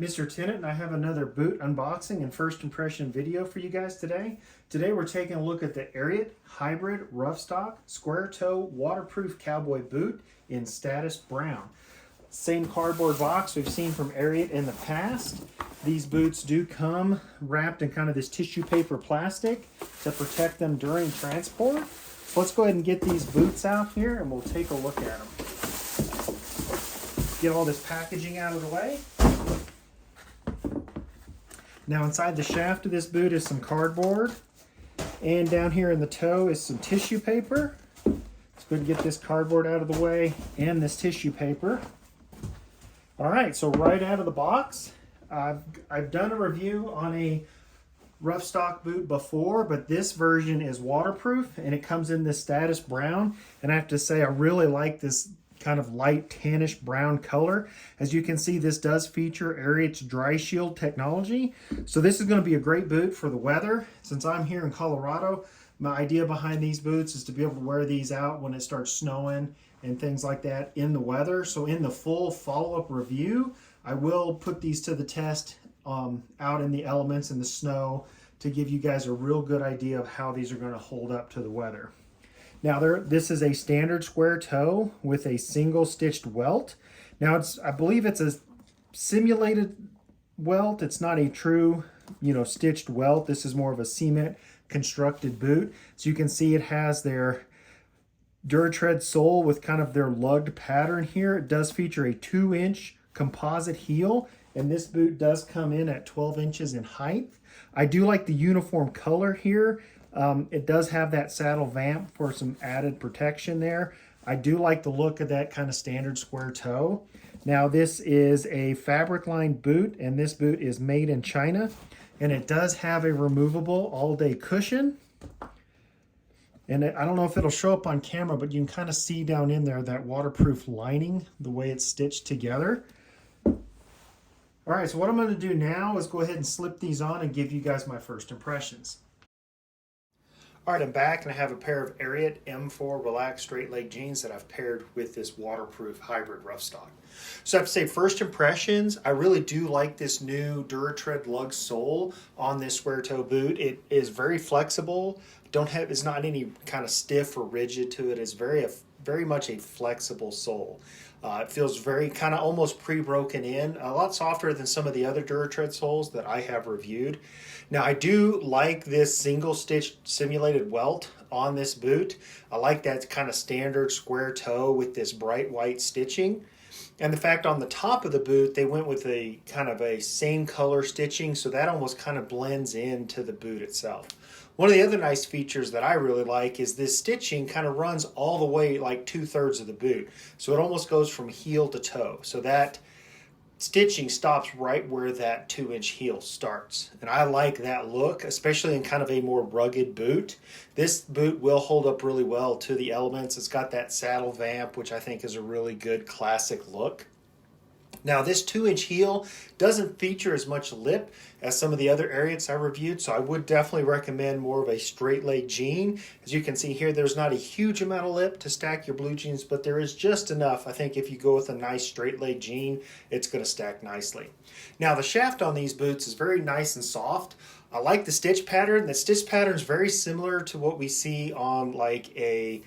Mr. Tennant, and I have another boot unboxing and first impression video for you guys today. Today we're taking a look at the Ariat Hybrid Roughstock Square Toe Waterproof Cowboy Boot in Status Brown. Same cardboard box we've seen from Ariat in the past. These boots do come wrapped in kind of this tissue paper plastic to protect them during transport. So let's go ahead and get these boots out here and we'll take a look at them. Get all this packaging out of the way. Now inside the shaft of this boot is some cardboard, and down here in the toe is some tissue paper. Let's go ahead and get this cardboard out of the way and this tissue paper. All right, so right out of the box, I've done a review on a Roughstock boot before, but this version is waterproof and it comes in this Status Brown. And I have to say, I really like this kind of light tannish brown color. As you can see, this does feature Ariat's Dry Shield technology. So this is going to be a great boot for the weather. Since I'm here in Colorado, my idea behind these boots is to be able to wear these out when it starts snowing and things like that in the weather. So in the full follow-up review, I will put these to the test out in the elements in the snow to give you guys a real good idea of how these are going to hold up to the weather. Now this is a standard square toe with a single stitched welt. Now I believe it's a simulated welt. It's not a true, stitched welt. This is more of a cement constructed boot. So you can see it has their Duratread sole with kind of their lugged pattern here. It does feature a 2-inch composite heel, and this boot does come in at 12 inches in height. I do like the uniform color here. It does have that saddle vamp for some added protection there. I do like the look of that kind of standard square toe. Now this is a fabric lined boot, and this boot is made in China, and it does have a removable all-day cushion. And I don't know if it'll show up on camera, but you can kind of see down in there that waterproof lining, the way it's stitched together. All right, so what I'm going to do now is go ahead and slip these on and give you guys my first impressions. All right, I'm back and I have a pair of Ariat M4 relaxed straight leg jeans that I've paired with this waterproof hybrid Roughstock. So I have to say, first impressions, I really do like this new Duratread lug sole on this square toe boot. It is very flexible. It's not any kind of stiff or rigid to it. It's very much a flexible sole. It feels very kind of almost pre-broken in, a lot softer than some of the other Duratread soles that I have reviewed. Now I do like this single stitch simulated welt on this boot. I like that kind of standard square toe with this bright white stitching. And the fact on the top of the boot, they went with a kind of a same color stitching, so that almost kind of blends into the boot itself. One of the other nice features that I really like is this stitching kind of runs all the way like 2/3 of the boot. So it almost goes from heel to toe. So that stitching stops right where that 2-inch heel starts. And I like that look, especially in kind of a more rugged boot. This boot will hold up really well to the elements. It's got that saddle vamp, which I think is a really good classic look. Now this 2-inch heel doesn't feature as much lip as some of the other Ariats I reviewed, so I would definitely recommend more of a straight leg jean. As you can see here, there's not a huge amount of lip to stack your blue jeans, but there is just enough. I think if you go with a nice straight leg jean, it's going to stack nicely. Now the shaft on these boots is very nice and soft. I like the stitch pattern. The stitch pattern is very similar to what we see on like a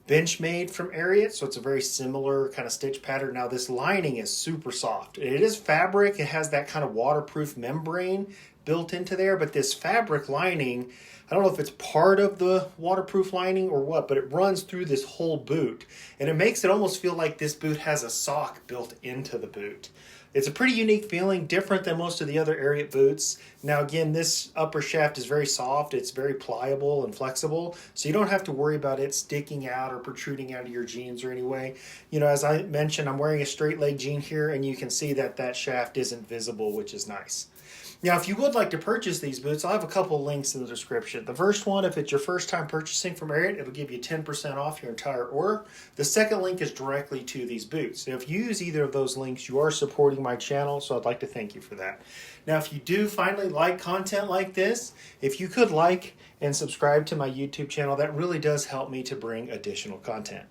Benchmade from Ariat, so it's a very similar kind of stitch pattern. Now this lining is super soft. It is fabric. It has that kind of waterproof membrane built into there, but this fabric lining, I don't know if it's part of the waterproof lining or what, but it runs through this whole boot, and it makes it almost feel like this boot has a sock built into the boot. It's a pretty unique feeling, different than most of the other Ariat boots. Now again, this upper shaft is very soft, it's very pliable and flexible, so you don't have to worry about it sticking out or protruding out of your jeans or any way. As I mentioned, I'm wearing a straight leg jean here, and you can see that that shaft isn't visible, which is nice. Now, if you would like to purchase these boots, I'll have a couple links in the description. The first one, if it's your first time purchasing from Ariat, it'll give you 10% off your entire order. The second link is directly to these boots. Now, if you use either of those links, you are supporting my channel, so I'd like to thank you for that. Now, if you do finally like content like this, if you could like and subscribe to my YouTube channel, that really does help me to bring additional content.